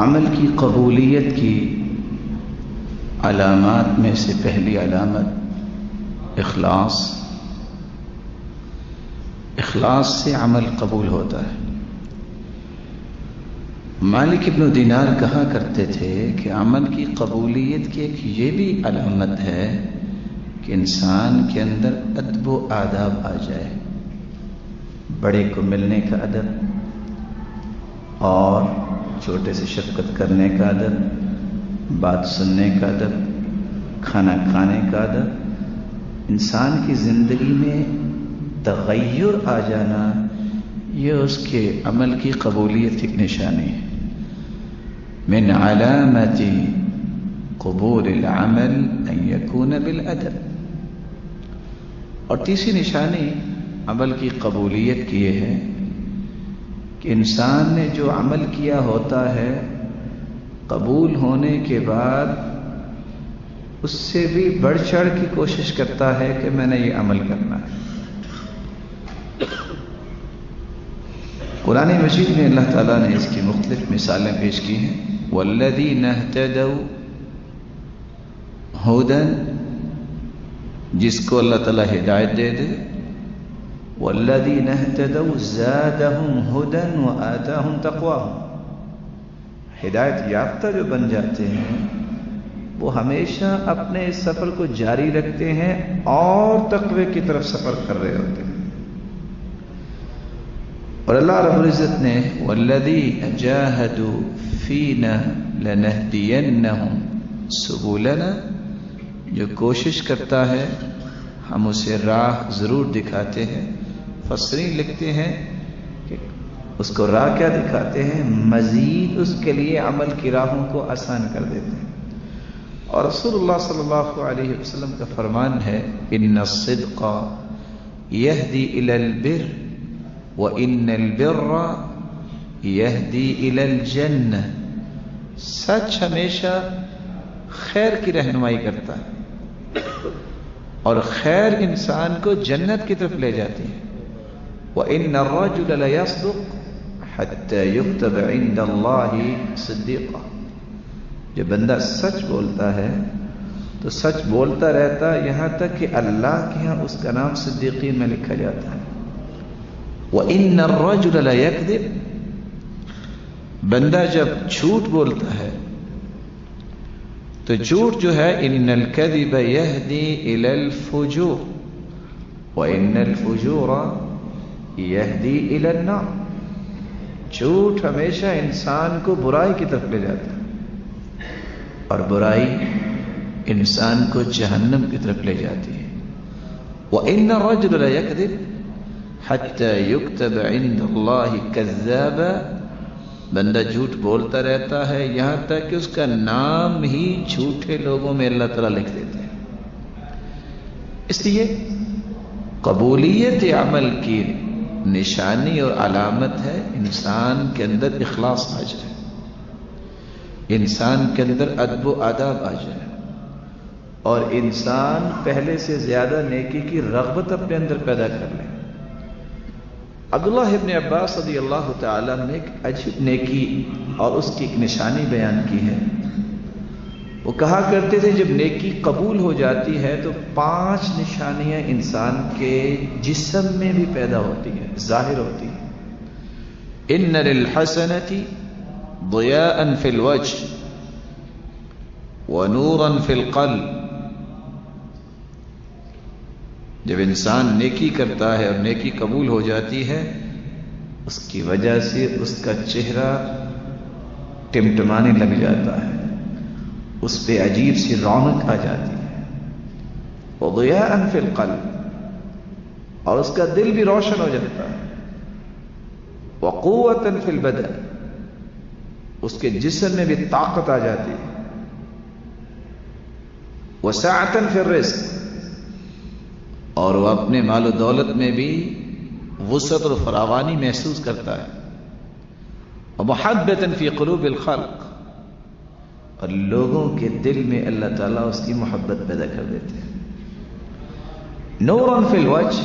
عمل کی قبولیت کی علامات میں سے پہلی علامت اخلاص سے عمل قبول ہوتا ہے۔ مالک ابن دینار کہا کرتے تھے کہ عمل کی قبولیت کی ایک یہ بھی علامت ہے کہ انسان کے اندر ادب و آداب آ جائے، بڑے کو ملنے کا ادب اور چھوٹے سے شفقت کرنے کا ادب، بات سننے کا ادب، کھانا کھانے کا ادب، انسان کی زندگی میں تغیر آ جانا، یہ اس کے عمل کی قبولیت کی نشانی ہے۔ من علامت قبول العمل ان یکون بالادب۔ اور تیسری نشانی عمل کی قبولیت کی یہ ہے کہ انسان نے جو عمل کیا ہوتا ہے قبول ہونے کے بعد اس سے بھی بڑھ چڑھ کی کوشش کرتا ہے کہ میں نے یہ عمل کرنا ہے۔ قرآن مجید میں اللہ تعالیٰ نے اس کی مختلف مثالیں پیش کی ہیں۔ والذین اہتدوا ھدی، جس کو اللہ تعالیٰ ہدایت دے دے، والذین اہتدوا زادہم ھدی وآتاہم تقواہم، ہدایت یافتہ جو بن جاتے ہیں وہ ہمیشہ اپنے سفر کو جاری رکھتے ہیں اور تقوی کی طرف سفر کر رہے ہوتے ہیں۔ اور اللہ رب العزت نے والذین جاہدوا فینا لنہدینہم سبلنا، جو کوشش کرتا ہے ہم اسے راہ ضرور دکھاتے ہیں۔ مفسرین لکھتے ہیں کہ اس کو راہ کیا دکھاتے ہیں؟ مزید اس کے لیے عمل کی راہوں کو آسان کر دیتے ہیں۔ اور رسول اللہ صلی اللہ علیہ وسلم کا فرمان ہے ان الصدق یہدی الی البر وَإِنَّ الْبِرَّ يَهْدِي إِلَى الْجَنَّةِ، سچ ہمیشہ خیر کی رہنمائی کرتا ہے اور خیر انسان کو جنت کی طرف لے جاتی ہے۔ وَإِنَّ الرَّجُلَ لَيَصْدُقُ حَتَّى يُكْتَبَ عِندَ اللَّهِ صِدِّيقًا، جو بندہ سچ بولتا ہے تو سچ بولتا رہتا یہاں تک کہ اللہ کے ہاں اس کا نام صدیقین میں لکھا جاتا ہے۔ وَإِنَّ الرَّجُلَ لَيَكْذِبُ، بندہ جب جھوٹ بولتا ہے تو جھوٹ جو ہے إِنَّ الْكَذِبَ يَهْدِي إِلَى الْفُجُورِ وَإِنَّ الْفُجُورَ يَهْدِي إِلَى النَّارِ، جھوٹ ہمیشہ انسان کو برائی کی طرف لے جاتا ہے اور برائی انسان کو جہنم کی طرف لے جاتی ہے۔ وَإِنَّ الرَّجُلَ لَيَكْذِبُ حتی یکتب عند اللہ کذابا، بندہ جھوٹ بولتا رہتا ہے یہاں تک کہ اس کا نام ہی جھوٹے لوگوں میں اللہ تعالیٰ لکھ دیتے ہیں۔ اس لیے قبولیت عمل کی نشانی اور علامت ہے انسان کے اندر اخلاص آ جائے، انسان کے اندر ادب و آداب آ جائے اور انسان پہلے سے زیادہ نیکی کی رغبت اپنے اندر پیدا کر لے۔ عبداللہ ابن عباس رضی اللہ تعالیٰ نے ایک عجیب نیکی اور اس کی ایک نشانی بیان کی ہے۔ وہ کہا کرتے تھے جب نیکی قبول ہو جاتی ہے تو 5 نشانیاں انسان کے جسم میں بھی پیدا ہوتی ہیں، ظاہر ہوتی ہیں۔ ان للحسنۃ ضیاء فی الوجہ ونورا فی القلب، جب انسان نیکی کرتا ہے اور نیکی قبول ہو جاتی ہے اس کی وجہ سے اس کا چہرہ ٹمٹمانے لگ جاتا ہے، اس پہ عجیب سی رونق آ جاتی ہے۔ وضیاء فی القلب، اور اس کا دل بھی روشن ہو جاتا ہے۔ وقوۃ فی البدن، اس کے جسم میں بھی طاقت آ جاتی ہے۔ وسعۃ فی الرزق، اور وہ اپنے مال و دولت میں بھی وسعت اور فراوانی محسوس کرتا ہے۔ ومحبۃ فی قلوب الخلق، اور لوگوں کے دل میں اللہ تعالیٰ اس کی محبت پیدا کر دیتے ہیں۔ نورا فی الوجہ،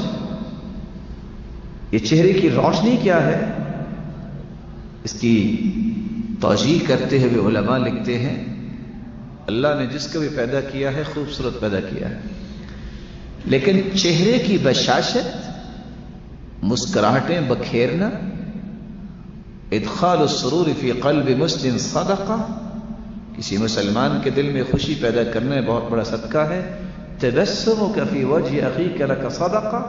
یہ چہرے کی روشنی کیا ہے؟ اس کی توجیہ کرتے ہوئے علماء لکھتے ہیں اللہ نے جس کو بھی پیدا کیا ہے خوبصورت پیدا کیا ہے، لیکن چہرے کی بشاشت، مسکراہٹیں بکھیرنا، ادخال السرور فی قلب مسلم صدقہ، کسی مسلمان کے دل میں خوشی پیدا کرنا بہت بڑا صدقہ ہے۔ تبسمک فی وجہ اخیک لک صدقہ،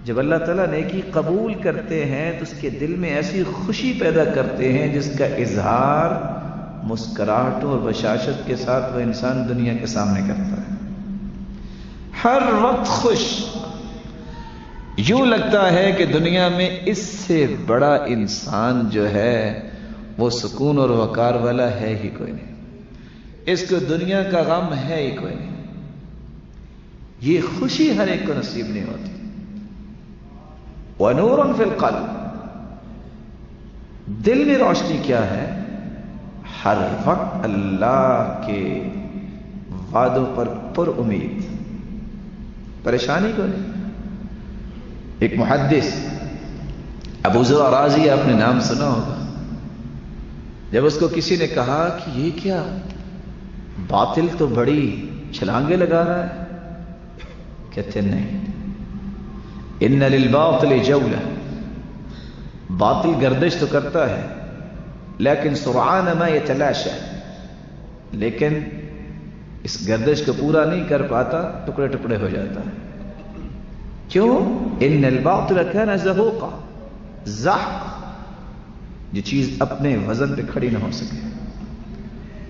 جب اللہ تعالیٰ نیکی قبول کرتے ہیں تو اس کے دل میں ایسی خوشی پیدا کرتے ہیں جس کا اظہار مسکراہٹوں اور بشاشت کے ساتھ وہ انسان دنیا کے سامنے کرتا ہے، ہر وقت خوش، یوں لگتا ہے کہ دنیا میں اس سے بڑا انسان جو ہے وہ سکون اور وقار والا ہے ہی کوئی نہیں، اس کو دنیا کا غم ہے ہی کوئی نہیں۔ یہ خوشی ہر ایک کو نصیب نہیں ہوتی۔ وَنُورٌ فِي الْقَلْبِ، دل میں روشنی کیا ہے؟ ہر وقت اللہ کے وعدوں پر امید، پریشانی کو نہیں۔ ایک محدث ابو زرع رازی، آپ نے نام سنا ہوگا، جب اس کو کسی نے کہا کہ یہ کیا باطل تو بڑی چھلانگے لگا رہا ہے، کہتے نہیں، ان للباطل جولہ، باطل گردش تو کرتا ہے لیکن سرعان ما یتلاشى، لیکن اس گردش کو پورا نہیں کر پاتا، ٹکڑے ٹکڑے ہو جاتا ہے۔ کیوں؟ ان الباطل كان زهوقا، زحق، یہ چیز اپنے وزن پہ کھڑی نہ ہو سکے،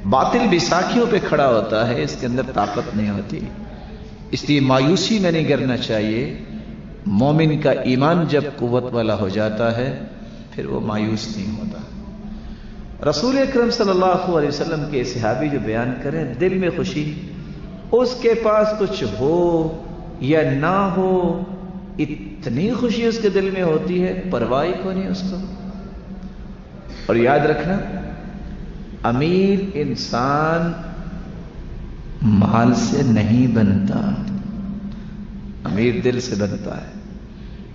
باطل بھی ساکھیوں پہ کھڑا ہوتا ہے، اس کے اندر طاقت نہیں ہوتی، اس لیے مایوسی میں نہیں کرنا چاہیے۔ مومن کا ایمان جب قوت والا ہو جاتا ہے پھر وہ مایوس نہیں ہوتا۔ رسول اکرم صلی اللہ علیہ وسلم کے صحابی جو بیان کریں دل میں خوشی، اس کے پاس کچھ ہو یا نہ ہو اتنی خوشی اس کے دل میں ہوتی ہے، پرواہ کو نہیں اس کو۔ اور یاد رکھنا، امیر انسان مال سے نہیں بنتا، امیر دل سے بنتا ہے۔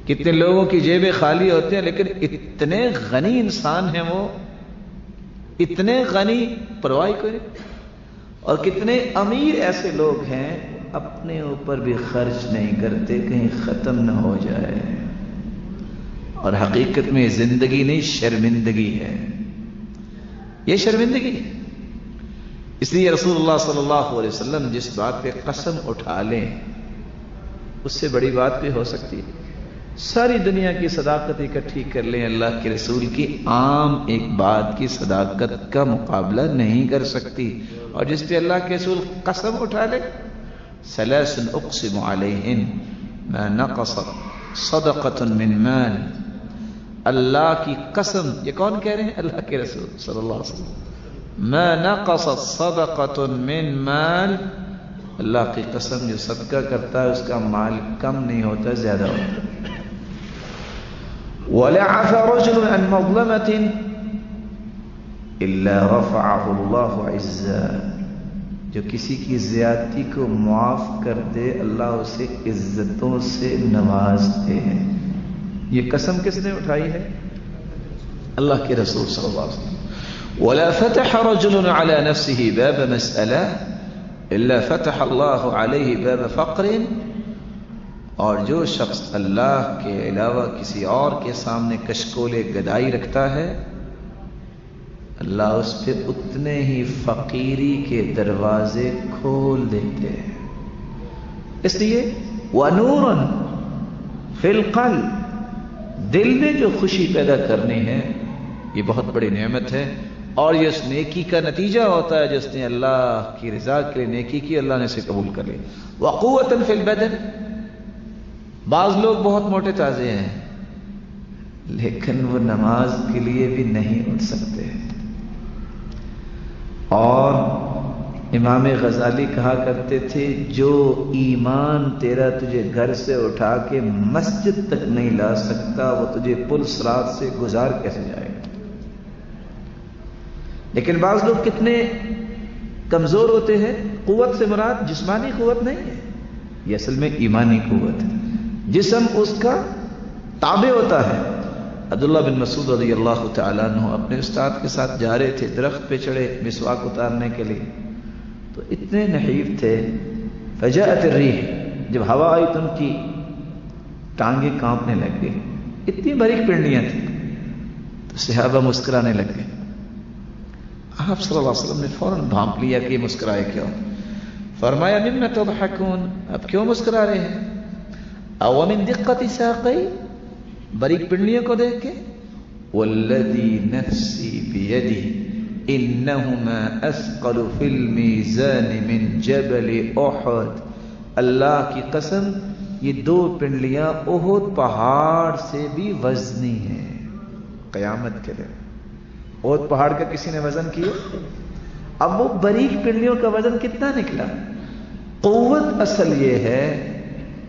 کتنے لوگوں کی جیبیں خالی ہوتے ہیں لیکن اتنے غنی انسان ہیں، وہ اتنے غنی، پرواہ کوئی نہیں۔ اور کتنے امیر ایسے لوگ ہیں اپنے اوپر بھی خرچ نہیں کرتے کہیں ختم نہ ہو جائے، اور حقیقت میں زندگی نہیں شرمندگی ہے، یہ شرمندگی ہے۔ اس لیے رسول اللہ صلی اللہ علیہ وسلم جس بات پہ قسم اٹھا لیں اس سے بڑی بات بھی ہو سکتی ہے۔ ساری دنیا کی صداقت اکٹھی کر لیں، اللہ کے رسول کی عام ایک بات کی صداقت کا مقابلہ نہیں کر سکتی، اور جس پہ اللہ کے رسول قسم اٹھا لے، ثلاث اقسم علیہن ما نقصت صدقۃ من مال، اللہ کی قسم، یہ کون کہہ رہے ہیں؟ اللہ کے رسول صلی اللہ علیہ وسلم، ما نقصت صدقۃ من مال، اللہ کی قسم، جو صدقہ کرتا ہے اس کا مال کم نہیں ہوتا، زیادہ ہوتا ہے۔ وَلَا عَفَى رَجُلٌ عَنْ مَظْلَمَةٍ إِلَّا رَفَعَهُ اللَّهُ عِزًّا، جو کسی کی زیادتی کو معاف کر دے اللہ اسے عزتوں سے نوازتے ہیں۔ یہ قسم کس نے اٹھائی ہے؟ اللہ کے رسول صلی اللہ علیہ وسلم۔ وَلَا فَتَحَ رَجُلٌ عَلَى نَفْسِهِ بَابَ مَسْأَلَةٍ إِلَّا فَتَحَ اللَّهُ عَلَيْهِ بَابَ فَقْرٍ، اور جو شخص اللہ کے علاوہ کسی اور کے سامنے کشکول گدائی رکھتا ہے اللہ اس پہ اتنے ہی فقیری کے دروازے کھول دیتے ہیں۔ اس لیے وَنُورٌ فِي الْقَلْبِ، دل میں جو خوشی پیدا کرنی ہے یہ بہت بڑی نعمت ہے، اور یہ اس نیکی کا نتیجہ ہوتا ہے جس نے اللہ کی رضا کے لیے نیکی کی، اللہ نے اسے قبول کر لی۔ وَقُوَّةً فِي الْبَدَنِ، بعض لوگ بہت موٹے تازے ہیں لیکن وہ نماز کے لیے بھی نہیں اٹھ سکتے، اور امام غزالی کہا کرتے تھے جو ایمان تیرا تجھے گھر سے اٹھا کے مسجد تک نہیں لا سکتا وہ تجھے پل صراط سے گزار کیسے جائے گا۔ لیکن بعض لوگ کتنے کمزور ہوتے ہیں، قوت سے مراد جسمانی قوت نہیں ہے، یہ اصل میں ایمانی قوت ہے، جسم اس کا تابع ہوتا ہے، عبداللہ بن مسعود رضی اللہ تعالیٰ عنہ اپنے استاد کے ساتھ جا رہے تھے، درخت پہ چڑھے مسواک اتارنے کے لیے، تو اتنے نحیف تھے، فجاءت الریح، جب ہوا آئی تو ان کی ٹانگیں کانپنے لگ گئی، اتنی باریک پنڈلیاں تھیں، تو صحابہ مسکرانے لگ گئے۔ آپ صلی اللہ علیہ وسلم نے فوراً بھانپ لیا کہ یہ مسکرائے کیوں؟ فرمایا مما تضحکون، اب کیوں مسکرا رہے ہیں؟ او من دقت ساقی، باریک پنڈلیوں کو دیکھ کے، والذی نفسی بیدہ انہما اثقل فی المیزان من جبل احد، اللہ کی قسم یہ دو پنڈلیاں احد پہاڑ سے بھی وزنی ہیں قیامت کے دن۔ احد پہاڑ کا کسی نے وزن کیا؟ اب وہ باریک پنڈلیوں کا وزن کتنا نکلا؟ قوت اصل یہ ہے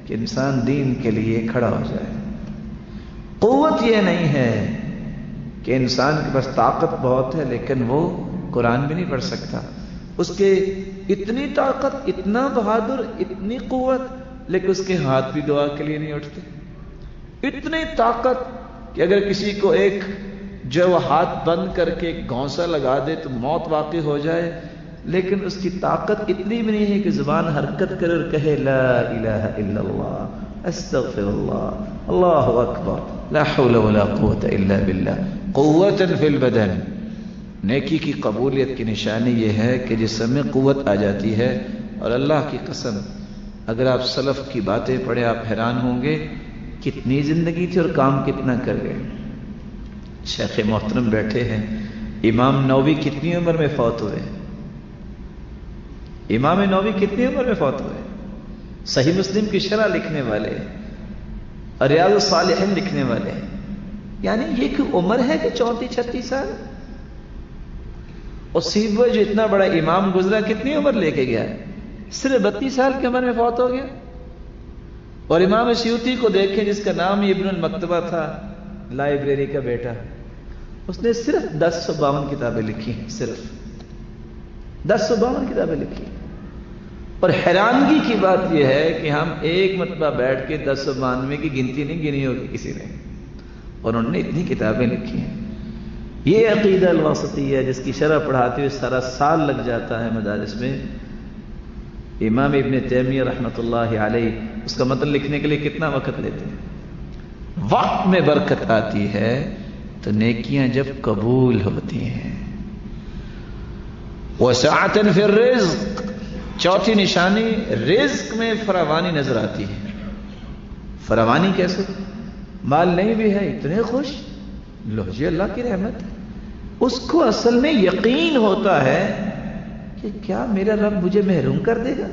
کہ انسان دین کے لیے کھڑا ہو جائے۔ قوت یہ نہیں ہے کہ انسان کے پاس طاقت بہت ہے لیکن وہ قرآن بھی نہیں پڑھ سکتا، اس کے اتنی طاقت، اتنا بہادر، اتنی قوت، لیکن اس کے ہاتھ بھی دعا کے لیے نہیں اٹھتے۔ اتنی طاقت کہ اگر کسی کو ایک جو وہ ہاتھ بند کر کے گھونسا لگا دے تو موت واقع ہو جائے، لیکن اس کی طاقت اتنی بھی نہیں ہے کہ زبان حرکت کرے اور کہے لا الہ الا اللہ، استغفر اللہ، اللہ اکبر، لا حول ولا قوت الا باللہ۔ قوتا فی البدن، نیکی کی قبولیت کی نشانی یہ ہے کہ جسم میں قوت آ جاتی ہے۔ اور اللہ کی قسم اگر آپ سلف کی باتیں پڑھیں آپ حیران ہوں گے کتنی زندگی تھی اور کام کتنا کر گئے۔ شیخ محترم بیٹھے ہیں، امام نووی کتنی عمر میں فوت ہوئے؟ امام نووی کتنی عمر میں فوت ہوئے؟ صحیح مسلم کی شرح لکھنے والے، ریاض الصالحین لکھنے والے، یعنی یہ کوئی عمر ہے کہ 34-36 سال؟ اور سیبوی جو اتنا بڑا امام گزرا کتنی عمر لے کے گیا؟ صرف 32 سال کی عمر میں فوت ہو گیا۔ اور امام سیوطی کو دیکھیں جس کا نام ہی ابن المکتبہ تھا، لائبریری کا بیٹا، اس نے صرف 1052 کتابیں لکھی ہیں، صرف 1052 کتابیں لکھی۔ اور حیرانگی کی بات یہ ہے کہ ہم ایک مرتبہ بیٹھ کے 1092 کی گنتی نہیں گنی ہوگی کسی نے، اور انہوں نے اتنی کتابیں لکھی ہیں۔ یہ عقیدہ الواسطیہ جس کی شرح پڑھاتے ہوئے سارا سال لگ جاتا ہے مدارس میں، امام ابن تیمیہ رحمۃ اللہ علیہ اس کا متن لکھنے کے لیے کتنا وقت لیتے ہیں؟ وقت میں برکت آتی ہے تو نیکیاں جب قبول ہوتی ہیں۔ وسعۃ فی الرزق، چوتھی نشانی رزق میں فراوانی نظر آتی ہے۔ فراوانی کیسے؟ مال نہیں بھی ہے اتنے خوش، لو جی اللہ کی رحمت ہے۔ اس کو اصل میں یقین ہوتا ہے کہ کیا میرا رب مجھے محروم کر دے گا؟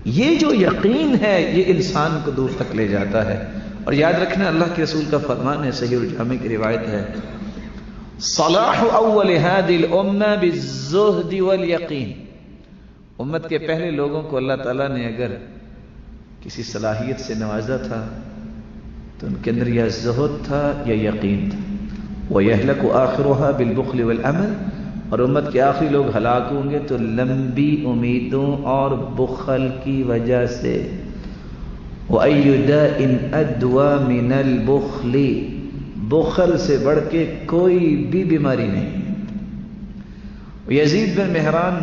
یہ جو یقین ہے یہ انسان کو دور تک لے جاتا ہے۔ اور یاد رکھنا اللہ کے رسول کا فرمان ہے، صحیح الجامع کی روایت ہے، صلاح اول هذه الامه بالزہد والیقین، امت کے پہلے لوگوں کو اللہ تعالیٰ نے اگر کسی صلاحیت سے نوازا تھا تو ان کے اندر یا زہد تھا یا یقین تھا۔ وَيَهْلَكُ آخِرُهَا بِالْبُخْلِ وَالْعَمَلِ، اور امت کے آخری لوگ ہلاک ہوں گے تو لمبی امیدوں اور بخل کی وجہ سے۔ وَأَيُّ دَاءٍ أَدْوَى مِنَ الْبُخْلِ، بخل سے بڑھ کے کوئی بھی بیماری نہیں۔ یزید بن مہران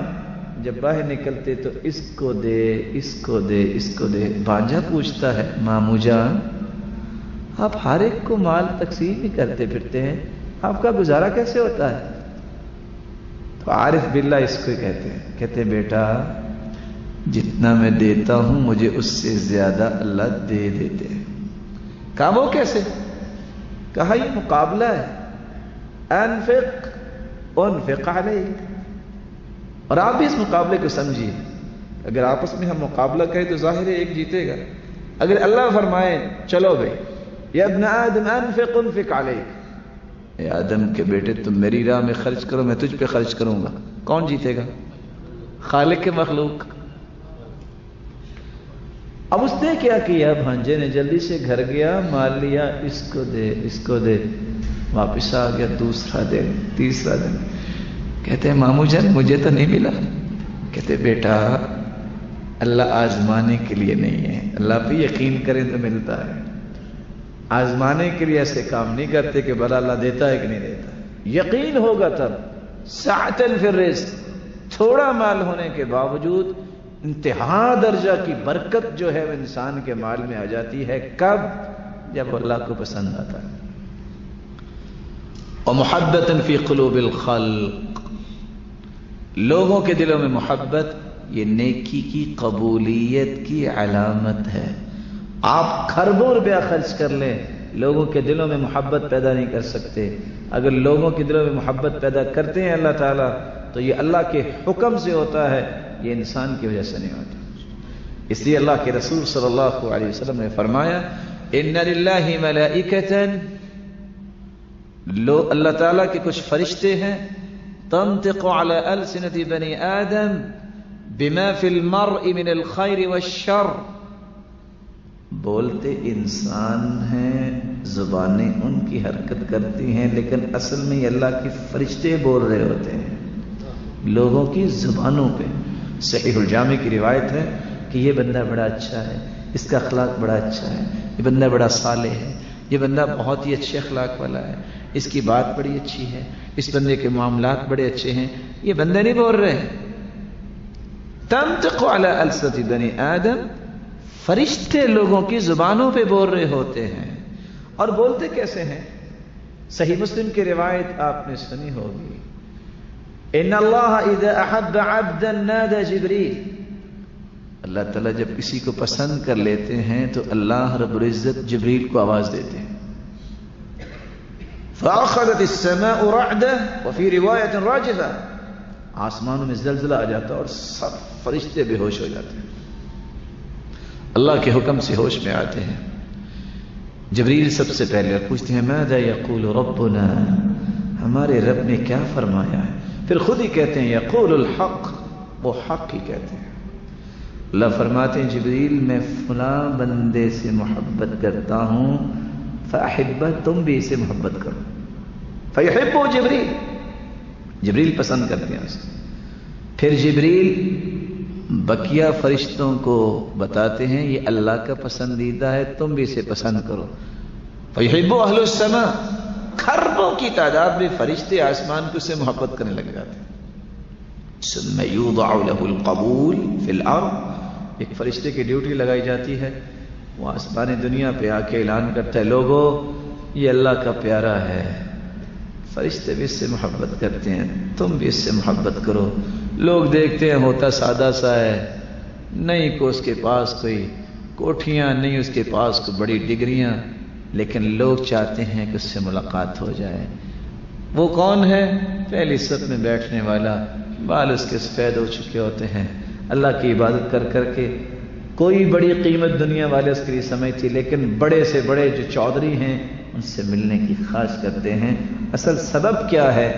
جب باہر نکلتے تو اس کو دے، اس کو دے، اس کو دے۔ بھانجا پوچھتا ہے مامو جان آپ ہر ایک کو مال تقسیم ہی کرتے پھرتے ہیں، آپ کا گزارا کیسے ہوتا ہے؟ تو عارف باللہ اس کو کہتے ہیں، کہتے ہیں بیٹا جتنا میں دیتا ہوں مجھے اس سے زیادہ اللہ دے دیتے ہیں۔ کہا وہ کیسے؟ کہا یہ مقابلہ ہے، انفق علیک، اور آپ بھی اس مقابلے کو سمجھیے۔ اگر آپس میں ہم مقابلہ کریں تو ظاہر ہے ایک جیتے گا۔ اگر اللہ فرمائے چلو بھائی یا ابن آدم انفق علیک، اے آدم کے بیٹے تم میری راہ میں خرچ کرو میں تجھ پہ خرچ کروں گا، کون جیتے گا؟ خالق کے مخلوق۔ اب اس نے کیا کیا؟ بھانجے نے جلدی سے گھر گیا، مال لیا، اس کو دے، اس کو دے، واپس آ گیا دوسرا دن، تیسرا دن۔ کہتے ہیں مامو جان مجھے تو نہیں ملا۔ کہتے بیٹا اللہ آزمانے کے لیے نہیں ہے، اللہ پہ یقین کریں تو ملتا ہے۔ آزمانے کے لیے ایسے کام نہیں کرتے کہ بھلا اللہ دیتا ہے کہ نہیں دیتا. یقین ہوگا تب. سعتن فی الرزق، تھوڑا مال ہونے کے باوجود انتہا درجہ کی برکت جو ہے وہ انسان کے مال میں آ جاتی ہے. کب؟ جب اللہ کو پسند آتا ہے. ومحبۃ فی قلوب الخلق، لوگوں کے دلوں میں محبت یہ نیکی کی قبولیت کی علامت ہے. آپ کھربوں روپیہ خرچ کر لیں، لوگوں کے دلوں میں محبت پیدا نہیں کر سکتے. اگر لوگوں کے دلوں میں محبت پیدا کرتے ہیں اللہ تعالیٰ تو یہ اللہ کے حکم سے ہوتا ہے، یہ انسان کی وجہ سے نہیں ہوتا. اس لیے اللہ کے رسول صلی اللہ علیہ وسلم نے فرمایا ان للہ ملائکۃ، اللہ تعالیٰ کے کچھ فرشتے ہیں تنطق علی السنۃ بنی آدم بما فی المرء من الخیر والشر، بولتے انسان ہیں، زبانیں ان کی حرکت کرتی ہیں، لیکن اصل میں یہ اللہ کے فرشتے بول رہے ہوتے ہیں لوگوں کی زبانوں پہ. صحیح الجامع کی روایت ہے کہ یہ بندہ بڑا اچھا ہے، اس کا اخلاق بڑا اچھا ہے، یہ بندہ بڑا صالح ہے، یہ بندہ بہت ہی اچھے اخلاق والا ہے، اس کی بات بڑی اچھی ہے، اس بندے کے معاملات بڑے اچھے ہیں. یہ بندے نہیں بول رہے ہیں. تنطق علی السنۃ بنی آدم، فرشتے لوگوں کی زبانوں پہ بول رہے ہوتے ہیں. اور بولتے کیسے ہیں؟ صحیح مسلم کی روایت آپ نے سنی ہوگی، ان اللہ اذا احب عبدا نادى جبریل، اللہ تعالیٰ جب کسی کو پسند کر لیتے ہیں تو اللہ رب العزت جبریل کو آواز دیتے ہیں. فاخذت السماء رعدہ وفی روایت راجفہ، آسمانوں میں زلزلہ آ جاتا اور سب فرشتے بے ہوش ہو جاتے ہیں، اللہ کے حکم سے ہوش میں آتے ہیں. جبریل سب سے پہلے پوچھتے ہیں ماذا یقول ربنا، ہمارے رب نے کیا فرمایا ہے؟ پھر خود ہی کہتے ہیں یقول الحق، وہ حق ہی کہتے ہیں. اللہ فرماتے ہیں جبریل میں فلاں بندے سے محبت کرتا ہوں، فاحبہ، تم بھی اسے محبت کرو. فیحبہ جبریل، جبریل پسند کرتے ہیں اسے. پھر جبریل بقیہ فرشتوں کو بتاتے ہیں یہ اللہ کا پسندیدہ ہے، تم بھی اسے پسند کرو. فیحبہ اہل السماء، کھربوں کی تعداد میں فرشتے آسمان کو سے محبت کرنے لگ جاتے ہیں. ثم یوضع له القبول فی الارض، ایک فرشتے کی ڈیوٹی لگائی جاتی ہے، وہ آسمان دنیا پہ آ کے اعلان کرتا ہے لوگوں یہ اللہ کا پیارا ہے. فرشتے بھی اس سے محبت کرتے ہیں، تم بھی اس سے محبت کرو. لوگ دیکھتے ہیں ہوتا سادہ سا ہے، نہیں کو اس کے پاس کوئی کوٹھیاں، نہیں اس کے پاس کوئی بڑی ڈگریاں، لیکن لوگ چاہتے ہیں کہ اس سے ملاقات ہو جائے. وہ کون ہے؟ پہلی صف میں بیٹھنے والا، بال اس کے سفید ہو چکے ہوتے ہیں، اللہ کی عبادت کر کر کے کوئی بڑی قیمت دنیا والے اس کے لیے سمجھتی، لیکن بڑے سے بڑے جو چودھری ہیں ان سے ملنے کی خواہش کرتے ہیں. اصل سبب کیا ہے؟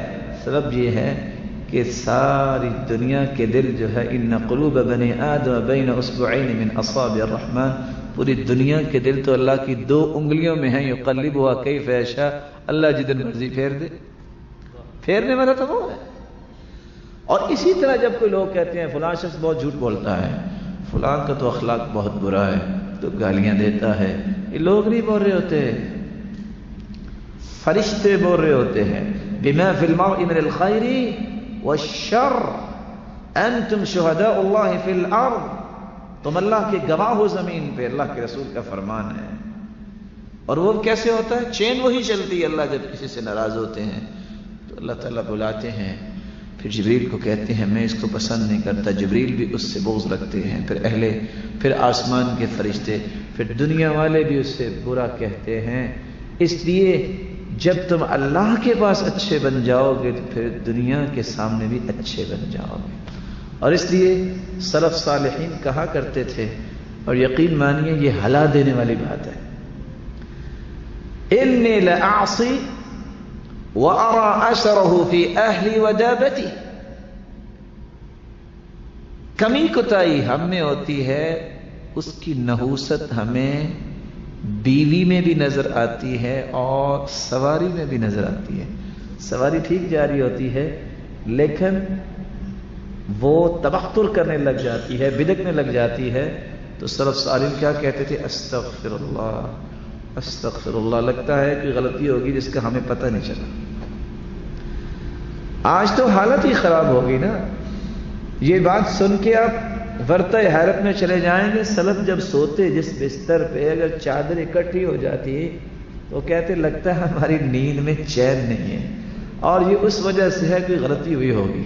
سبب یہ ہے کہ ساری دنیا کے دل جو ہے ان قلوب بنی آدم بین اصبعین من اصابع الرحمن، پوری دنیا کے دل تو اللہ کی 2 انگلیوں میں ہیں، یقلبها کیف یشاء، اللہ جدن مرضی پھیر دے. پھیرنے والا تو وہ ہے. اور اسی طرح جب کوئی لوگ کہتے ہیں فلاں شخص بہت جھوٹ بولتا ہے، فلاں کا تو اخلاق بہت برا ہے، تو گالیاں دیتا ہے، یہ لوگ نہیں بول رہے ہوتے، فرشتے بول رہے ہوتے ہیں. بما فی المرء من الخیر والشر انتم شہداء اللہ فی الارض، تم اللہ کے گواہ ہو زمین پہ، اللہ کے رسول کا فرمان ہے. اور وہ کیسے ہوتا ہے؟ چین وہی چلتی ہے. اللہ جب کسی سے ناراض ہوتے ہیں تو اللہ تعالیٰ بلاتے ہیں، پھر جبریل کو کہتے ہیں میں اس کو پسند نہیں کرتا، جبریل بھی اس سے بغض رکھتے ہیں. پھر آسمان کے فرشتے، پھر دنیا والے بھی اس سے برا کہتے ہیں. اس لیے جب تم اللہ کے پاس اچھے بن جاؤ گے تو پھر دنیا کے سامنے بھی اچھے بن جاؤ گے. اور اس لیے سلف صالحین کہا کرتے تھے، اور یقین مانیے یہ ہلا دینے والی بات ہے، انی لأعصی وَأَرَى أَثَرَهُ فِي أَهْلِي وَدَابَتِي، کمی کوتاہی ہم میں ہوتی ہے، اس کی نحوست ہمیں بیوی میں بھی نظر آتی ہے اور سواری میں بھی نظر آتی ہے. سواری ٹھیک جاری ہوتی ہے لیکن وہ تبختر کرنے لگ جاتی ہے، بدکنے لگ جاتی ہے، تو سلف صالح کیا کہتے تھے؟ استغفر اللہ استغفر اللہ، لگتا ہے کہ غلطی ہوگی جس کا ہمیں پتہ نہیں چلا۔ آج تو حالت ہی خراب ہوگی نا، یہ بات سن کے آپ ورطہ حیرت میں چلے جائیں گے۔ سلف جب سوتے جس بستر پہ اگر چادر اکٹھی ہو جاتی تو کہتے لگتا ہے ہماری نیند میں چین نہیں ہے، اور یہ اس وجہ سے ہے کہ غلطی ہوئی ہوگی۔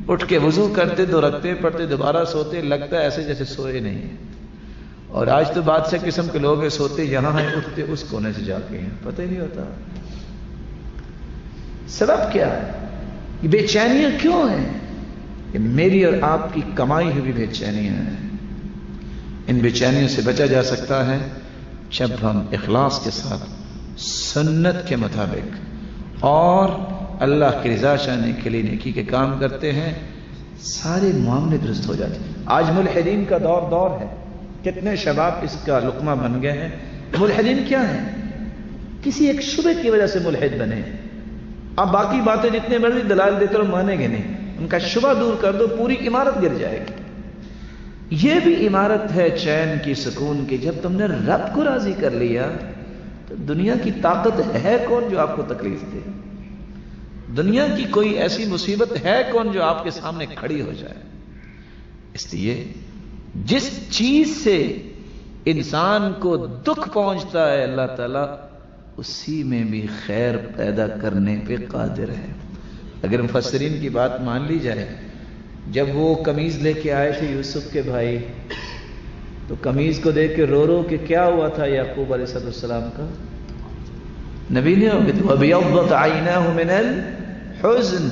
اٹھ کے وضو کرتے، 2 رکعتیں پڑھتے، دوبارہ سوتے، لگتا ہے ایسے جیسے سوئے نہیں ہیں۔ اور آج تو بادشاہ قسم کے لوگ ہیں، سوتے یہاں ہیں، اٹھتے اس کونے سے جا کے ہیں، پتہ ہی نہیں ہوتا۔ سبب کیا ہے؟ یہ بے چینیاں کیوں ہیں؟ کہ میری اور آپ کی کمائی ہوئی بے چینیاں ہیں۔ ان بے چینیوں سے بچا جا سکتا ہے جب ہم اخلاص کے ساتھ سنت کے مطابق اور اللہ کی رضا چاہنے کے لیے نیکی کے کام کرتے ہیں، سارے معاملے درست ہو جاتے ہیں۔ آج ملحدین کا دور ہے، کتنے شباب اس کا لقمہ بن گئے ہیں۔ ملحدین کیا ہیں؟ کسی ایک شبہ کی وجہ سے ملحد بنے۔ اب باقی باتیں جتنے مرضی دلائل دیتے رہو، مانیں گے نہیں۔ ان کا شبہ دور کر دو، پوری عمارت گر جائے گی۔ یہ بھی عمارت ہے چین کی، سکون کی۔ جب تم نے رب کو راضی کر لیا تو دنیا کی طاقت ہے کون جو آپ کو تکلیف دے؟ دنیا کی کوئی ایسی مصیبت ہے کون جو آپ کے سامنے کھڑی ہو جائے؟ اس لیے جس چیز سے انسان کو دکھ پہنچتا ہے اللہ تعالیٰ اسی میں بھی خیر پیدا کرنے پہ قادر ہے۔ اگر مفسرین کی بات مان لی جائے، جب وہ قمیض لے کے آئے تھے یوسف کے بھائی، تو قمیض کو دیکھ کے رو کہ کیا ہوا تھا یعقوب علیہ السلام کا؟ نبی نے وَبِيَضَّتْ عَيْنَاهُ مِنَ الْحُزْنِ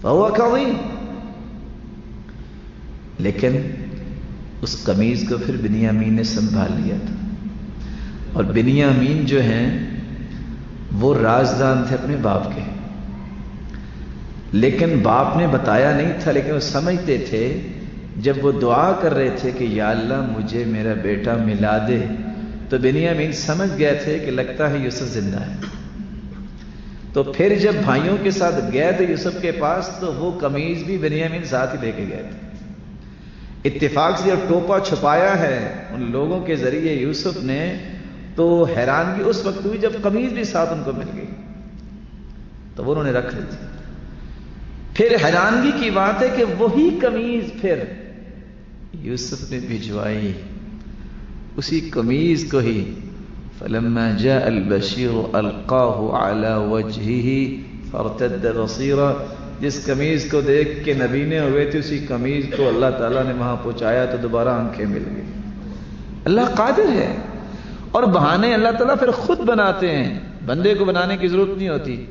فَهُوَ كَظِيمٌ، لیکن اس قمیض کو پھر بنیامین نے سنبھال لیا تھا۔ اور بنیامین جو ہیں وہ رازدان تھے اپنے باپ کے، لیکن باپ نے بتایا نہیں تھا، لیکن وہ سمجھتے تھے۔ جب وہ دعا کر رہے تھے کہ یا اللہ مجھے میرا بیٹا ملا دے، تو بنیامین سمجھ گئے تھے کہ لگتا ہے یوسف زندہ ہے۔ تو پھر جب بھائیوں کے ساتھ گئے تھے یوسف کے پاس، تو وہ قمیض بھی بنیامین ساتھ ہی لے کے گئے تھے۔ اتفاق سے جب ٹوپا چھپایا ہے ان لوگوں کے ذریعے یوسف نے، تو حیرانگی اس وقت ہوئی جب قمیض بھی ساتھ ان کو مل گئی، تو وہ انہوں نے رکھ لی تھی۔ پھر حیرانگی کی بات ہے کہ وہی قمیض پھر یوسف نے بھجوائی، اسی قمیض کو ہی فلما جاء البشیر القاہ علی وجہہ فارتد بصیرا، جس قمیض کو دیکھ کے نبی نے ہوئے تھے اسی قمیض کو اللہ تعالیٰ نے وہاں پہنچایا تو دوبارہ آنکھیں مل گئی۔ اللہ قادر ہے، اور بہانے اللہ تعالیٰ پھر خود بناتے ہیں، بندے کو بنانے کی ضرورت نہیں ہوتی۔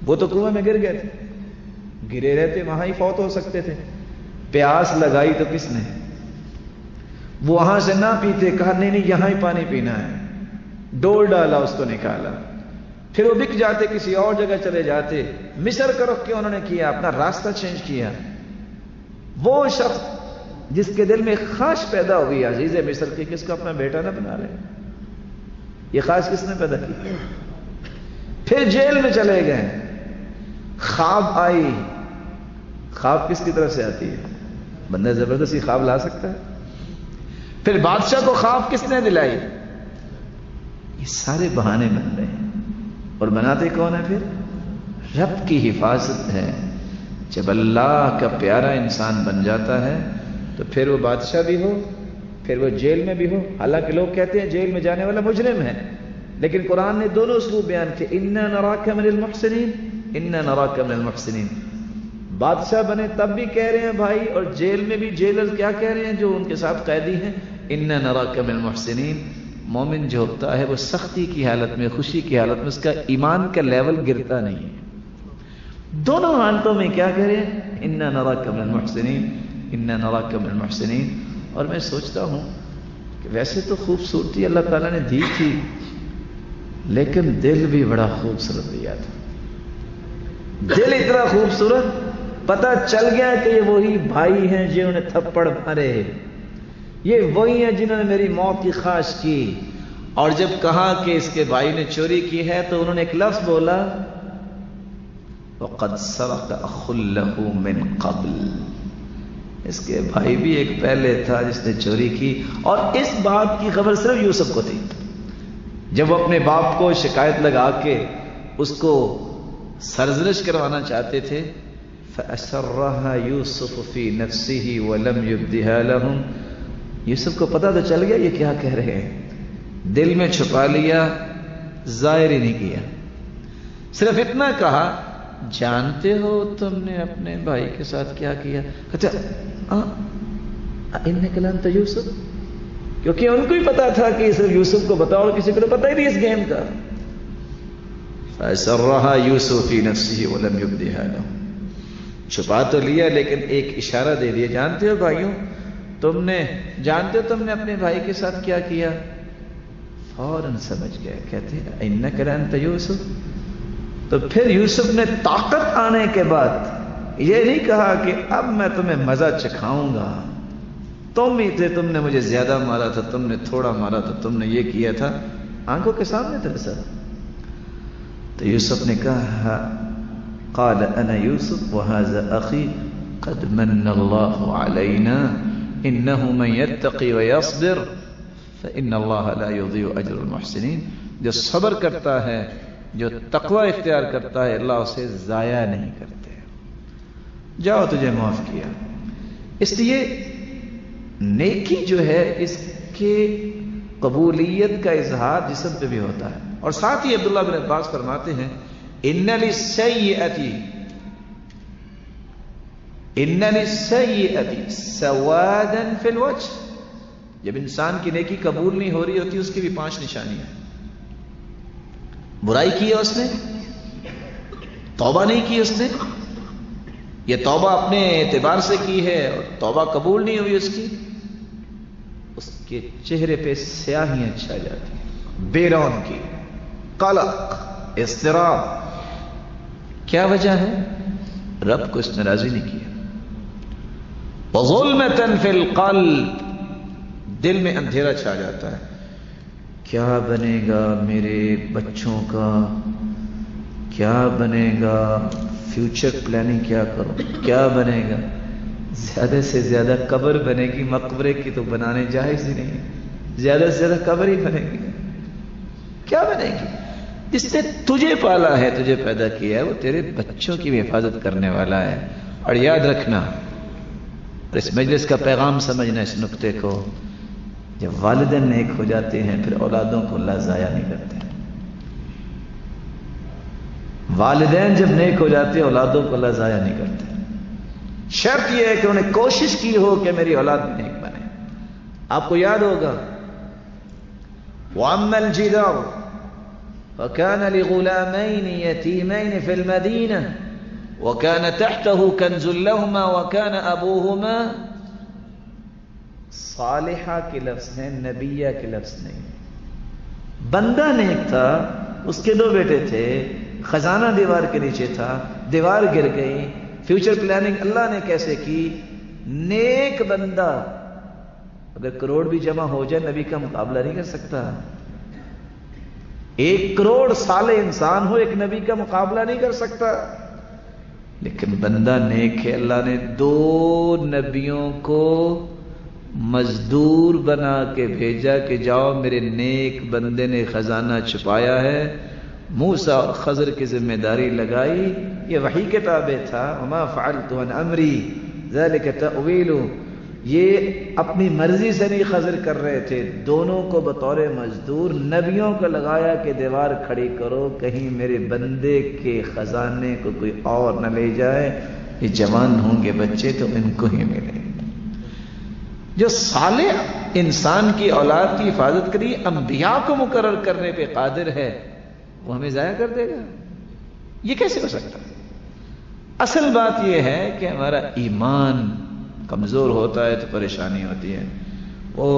وہ تو کنویں میں گر گئے تھے، گرے رہتے وہاں ہی فوت ہو سکتے تھے۔ پیاس لگائی تو کس نے؟ وہ وہاں سے نہ پیتے، کہا نہیں نہیں یہاں ہی پانی پینا ہے، ڈول ڈالا، اس کو نکالا۔ پھر وہ بک جاتے، کسی اور جگہ چلے جاتے۔ مصر کا رخ کیوں انہوں نے کیا؟ اپنا راستہ چینج کیا۔ وہ شخص جس کے دل میں خواہش پیدا ہوئی عزیز مصر کی، کس کو اپنا بیٹا نہ بنا لے، یہ خواہش کس نے پیدا کی؟ پھر جیل میں چلے گئے، خواب آئی۔ خواب کس کی طرف سے آتی ہے؟ بندہ زبردستی خواب لا سکتا ہے؟ پھر بادشاہ کو خواب کس نے دلائی؟ یہ سارے بہانے بن رہے ہیں، اور بناتے کون ہے؟ پھر رب کی حفاظت ہے۔ جب اللہ کا پیارا انسان بن جاتا ہے تو پھر وہ بادشاہ بھی ہو، پھر وہ جیل میں بھی ہو۔ حالانکہ لوگ کہتے ہیں جیل میں جانے والا مجرم ہے، لیکن قرآن نے دونوں اسلوب بیان کیے، اِنَّا نَرَاكَ مِنَ الْمُحْسِنِينَ اِنَّا نَرَاكَ مِنَ الْمُحْسِنِينَ۔ بادشاہ بنے تب بھی کہہ رہے ہیں بھائی، اور جیل میں بھی جیلر کیا کہہ رہے ہیں جو ان کے ساتھ قیدی ہیں؟ اِنَّا نَرَاكَ مِنَ الْمُحْسِنِينَ۔ مومن جو ہوتا ہے وہ سختی کی حالت میں، خوشی کی حالت میں اس کا ایمان کا لیول گرتا نہیں ہے۔ دونوں حالتوں میں کیا کہہ رہے ہیں؟ اِنَّا نَرَاكَ مِنَ الْمُحْسِنِينَ اِنَّا نَرَاكَ مِنَ الْمُحْسِنِينَ۔ اور میں سوچتا ہوں کہ ویسے تو خوبصورتی اللہ تعالیٰ نے دی تھی، لیکن دل بھی بڑا خوبصورت دیا تھا۔ دل اتنا خوبصورت، پتہ چل گیا کہ یہ وہی بھائی ہیں جنہوں نے تھپڑ مارے، یہ وہی ہیں جنہوں نے میری موت کی خواہش کی۔ اور جب کہا کہ اس کے بھائی نے چوری کی ہے تو انہوں نے ایک لفظ بولا، وَقَدْ سَرَقَ أَخٌ لَهُ مِنْ قَبْلِ، اس کے بھائی بھی ایک پہلے تھا جس نے چوری کی۔ اور اس بات کی خبر صرف یوسف کو تھی، جب وہ اپنے باپ کو شکایت لگا کے اس کو سرزنش کروانا چاہتے تھے، فَأَسَرَّهَا يُوسُفُ فِي نَفْسِهِ وَلَمْ يُبْدِهَا لَهُمْ، یوسف کو پتا تو چل گیا یہ کیا کہہ رہے ہیں، دل میں چھپا لیا، ظاہر ہی نہیں کیا، صرف اتنا کہا جانتے ہو تم نے اپنے بھائی کے ساتھ کیا کیا؟ کہتے اِنَّكَ لَأَنْتَ يُوسُف، کیونکہ ان کو ہی پتا تھا کہ صرف یوسف کو بتاؤ اور کسی کو پتا ہی نہیں اس گیم کا۔ فَأَسَرَّهَا يُوسُفُ فِي نَفْسِهِ وَلَمْ يُبْدِهَا لَهُمْ، چھپا تو لیا لیکن ایک اشارہ دے دیا، جانتے ہو بھائیوں تم نے اپنے بھائی کے ساتھ کیا کیا؟ فوراً سمجھ گئے، کہتے ہیں اِنَّكَ لَأَنْتَ يُوسُف۔ تو پھر یوسف نے طاقت آنے کے بعد یہ نہیں کہا کہ اب میں تمہیں مزہ چکھاؤں گا، تم ہی تھے، تم نے مجھے زیادہ مارا تھا، تم نے تھوڑا مارا تھا، تم نے یہ کیا تھا، آنکھوں کے سامنے تھا سر۔ تو یوسف نے کہا قال انا یوسف وهذا اخی قد من اللہ علینا انه من يتقی ويصبر فان اللہ لا يضيع اجر المحسنین، جو صبر کرتا ہے، جو تقوی اختیار کرتا ہے، اللہ اسے ضائع نہیں کرتے۔ جاؤ تجھے معاف کیا۔ اس لیے نیکی جو ہے اس کے قبولیت کا اظہار جسم پہ بھی ہوتا ہے، اور ساتھ ہی عبداللہ بن عباس فرماتے ہیں ان للسیئۃ سوادا فی الوجہ، جب انسان کی نیکی قبول نہیں ہو رہی ہوتی اس کی بھی 5 نشانیاں، برائی کی ہے اس نے، توبہ نہیں کی اس نے، یہ توبہ اپنے اعتبار سے کی ہے اور توبہ قبول نہیں ہوئی اس کے چہرے پہ سیاہیاں چھا جاتی ہیں، بے رون کی، قلق، اضطراب۔ کیا وجہ ہے؟ رب کو اس نے راضی نہیں کیا۔ وَظُلْمَةً فِي الْقَلْبِ، دل میں اندھیرا چھا جاتا ہے، کیا بنے گا میرے بچوں کا، کیا بنے گا، فیوچر پلاننگ کیا کروں، کیا بنے گا، زیادہ سے زیادہ قبر بنے گی، مقبرے کی تو بنانے جائز ہی نہیں، زیادہ سے زیادہ قبر ہی بنے گی، کیا بنے گی؟ جس نے تجھے پالا ہے، تجھے پیدا کیا ہے، وہ تیرے بچوں کی بھی حفاظت کرنے والا ہے۔ اور یاد رکھنا، اور اس مجلس کا پیغام سمجھنا اس نقطے کو، جب والدین نیک ہو جاتے ہیں پھر اولادوں کو اللہ ضائع نہیں کرتے۔ والدین جب نیک ہو جاتے ہیں اولادوں کو اللہ ضائع نہیں کرتے، شرط یہ ہے کہ انہیں کوشش کی ہو کہ میری اولاد نیک بنے۔ آپ کو یاد ہوگا وَأَمَّا الْجِدَارُ وَكَانَ لِغُلَامَيْنِ يَتِيمَيْنِ فِي الْمَدِينَةِ وَكَانَ تَحْتَهُ كَنْزٌ لَهُمَا وَكَانَ أَبُوهُمَا صالحہ کے لفظ ہیں، نبیہ کے لفظ نہیں۔ بندہ نیک تھا، اس کے 2 بیٹے تھے، خزانہ دیوار کے نیچے تھا، دیوار گر گئی، فیوچر پلاننگ اللہ نے کیسے کی؟ نیک بندہ اگر کروڑ بھی جمع ہو جائے نبی کا مقابلہ نہیں کر سکتا، 1 کروڑ صالح انسان ہو ایک نبی کا مقابلہ نہیں کر سکتا، لیکن بندہ نیک ہے، اللہ نے 2 نبیوں کو مزدور بنا کے بھیجا کہ جاؤ میرے نیک بندے نے خزانہ چھپایا ہے، موسیٰ اور خضر کی ذمہ داری لگائی، یہ وحی کے تابع تھا، وما فعلت عن امری ذلك تأویل، یہ اپنی مرضی سے نہیں خضر کر رہے تھے، دونوں کو بطور مزدور نبیوں کو لگایا کہ دیوار کھڑی کرو، کہیں میرے بندے کے خزانے کو کوئی اور نہ لے جائے، یہ جوان ہوں گے بچے تو ان کو ہی ملے۔ جو صالح انسان کی اولاد کی حفاظت کری، انبیاء کو مقرر کرنے پہ قادر ہے، وہ ہمیں ضائع کر دے گا؟ یہ کیسے ہو سکتا؟ اصل بات یہ ہے کہ ہمارا ایمان کمزور ہوتا ہے تو پریشانی ہوتی ہے۔ وہ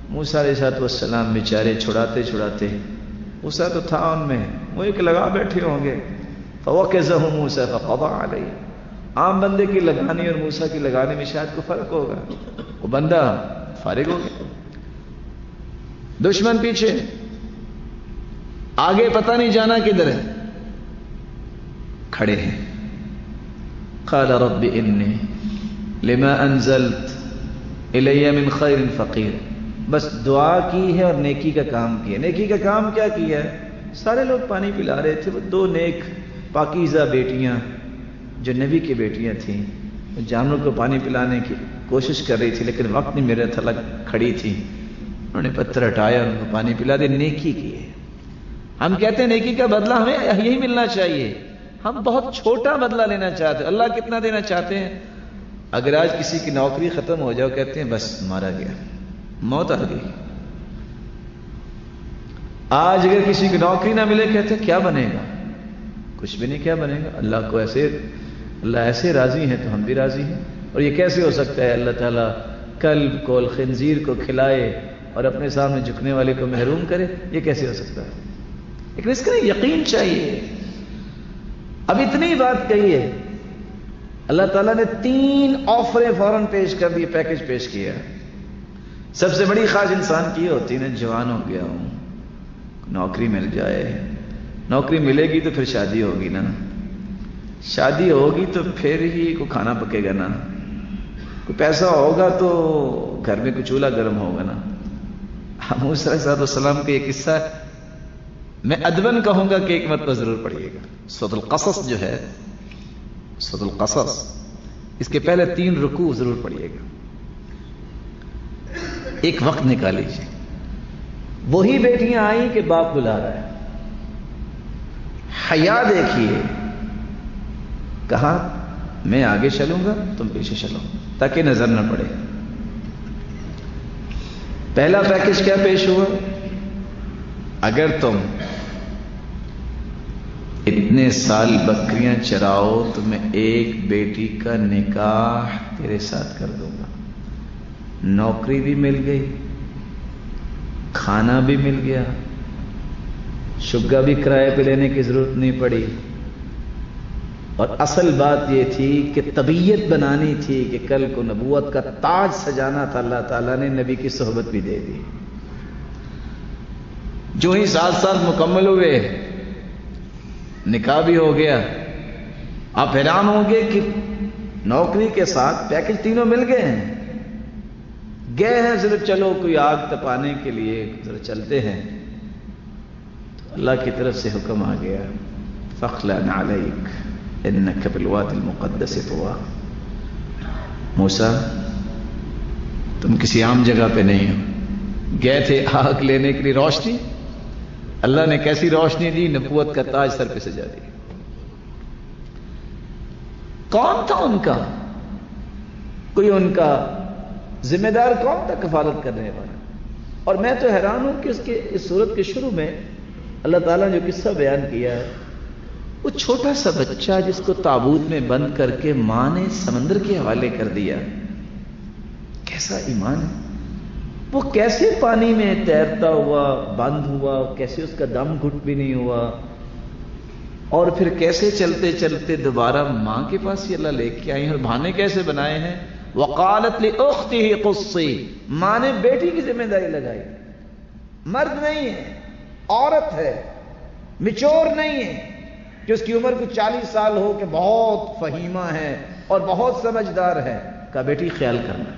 موسیٰ علیہ السلام بیچارے چھڑاتے موسیٰ تو تھا ان میں، وہ ایک لگا بیٹھے ہوں گے، فَوَكَزَهُ مُوسَىٰ فَقَضَىٰ عَلَيْهِ، عام بندے کی لگانے اور موسیٰ کی لگانے میں شاید کوئی فرق ہوگا، وہ بندہ فارغ ہو گیا، دشمن پیچھے، آگے پتہ نہیں جانا کدھر ہے، کھڑے ہیں۔ قال رب انی لما انزلت الی من خیر فقیر، بس دعا کی ہے اور نیکی کا کام کیا. نیکی کا کام کیا کیا ہے؟ سارے لوگ پانی پلا رہے تھے. وہ 2 نیک پاکیزہ بیٹیاں جو نبی کی بیٹیاں تھیں، جانوروں کو پانی پلانے کی کوشش کر رہی تھی، لیکن وقت نہیں میرے تھا، کھڑی تھی. انہوں نے پتھر ہٹایا، ان کو پانی پلا دیا. نیکی کی ہے. ہم کہتے ہیں نیکی کا بدلہ ہمیں یہی ملنا چاہیے. ہم بہت چھوٹا بدلہ لینا چاہتے ہیں. اللہ کتنا دینا چاہتے ہیں؟ اگر آج کسی کی نوکری ختم ہو جاؤ، کہتے ہیں بس مارا گیا، موت آ گئی. آج اگر کسی کی نوکری نہ ملے، کہتے ہیں کیا بنے گا؟ کچھ بھی نہیں. کیا بنے گا؟ اللہ ایسے راضی ہیں تو ہم بھی راضی ہیں. اور یہ کیسے ہو سکتا ہے اللہ تعالیٰ کلب کو، خنزیر کو کھلائے اور اپنے سامنے جھکنے والے کو محروم کرے؟ یہ کیسے ہو سکتا ہے؟ لیکن اس کا یقین چاہیے. اب اتنی بات کہی ہے، اللہ تعالیٰ نے 3 آفریں فوراً پیش کر دی، پیکج پیش کیا. سب سے بڑی خواہش انسان کی ہوتی ہے، جوان ہو گیا ہوں، نوکری مل جائے. نوکری ملے گی تو پھر شادی ہوگی نا، شادی ہوگی تو پھر ہی کوئی کھانا پکے گا نا، کوئی پیسہ ہوگا تو گھر میں کوئی چولہا گرم ہوگا نا. موسیٰ علیہ السلام کا یہ قصہ میں ادباً کہوں گا کہ ایک مرتبہ ضرور پڑھیے گا. سورۃ القصص جو ہے، سورۃ القصص، اس کے پہلے 3 رکوع ضرور پڑھیے گا. ایک وقت نکالیجیے. وہی بیٹیاں آئیں کہ باپ بلا رہا ہے. حیا دیکھیے. کہا میں آگے چلوں گا، تم پیچھے چلو تاکہ نظر نہ پڑے. پہلا پیکج کیا پیش ہوا؟ اگر تم اتنے سال بکریاں چراؤ تو میں ایک بیٹی کا نکاح تیرے ساتھ کر دوں گا. نوکری بھی مل گئی، کھانا بھی مل گیا، شگا بھی کرائے پہ لینے کی ضرورت نہیں پڑی. اور اصل بات یہ تھی کہ طبیعت بنانی تھی کہ کل کو نبوت کا تاج سجانا تھا. اللہ تعالیٰ نے نبی کی صحبت بھی دے دی. جو ہی 7 سال مکمل ہوئے، نکاح بھی ہو گیا. آپ حیران ہوں گے کہ نوکری کے ساتھ پیکج تینوں مل گئے ہیں. گئے ہیں ذرا چلو کوئی آگ تپانے کے لیے، ذرا چلتے ہیں. تو اللہ کی طرف سے حکم آ گیا، فَاخْلَعْنَ عَلَيْكَ إِنَّكَ بِالْوَادِ الْمُقَدَّسِ طُوًى. موسیٰ تم کسی عام جگہ پہ نہیں ہو، گئے تھے آگ لینے کے لیے. روشنی اللہ نے کیسی روشنی دی؟ نبوت کا تاج سر پہ سجا دیا. کون تھا ان کا؟ کوئی ان کا ذمہ دار کون تھا کفالت کرنے والا؟ اور میں تو حیران ہوں کہ اس سورت کے شروع میں اللہ تعالیٰ نے جو قصہ بیان کیا ہے، وہ چھوٹا سا بچہ جس کو تابوت میں بند کر کے ماں نے سمندر کے حوالے کر دیا. کیسا ایمان ہے! وہ کیسے پانی میں تیرتا ہوا بند ہوا، کیسے اس کا دم گھٹ بھی نہیں ہوا، اور پھر کیسے چلتے چلتے دوبارہ ماں کے پاس ہی اللہ لے کے آئی. اور بہانے کیسے بنائے ہیں؟ وقالت لأخته قصی، ماں نے بیٹی کی ذمہ داری لگائی. مرد نہیں ہے، عورت ہے، میچور نہیں ہے کہ اس کی عمر کو 40 سال ہو کہ بہت فہیمہ ہے اور بہت سمجھدار ہے. کہا بیٹی خیال کرنا.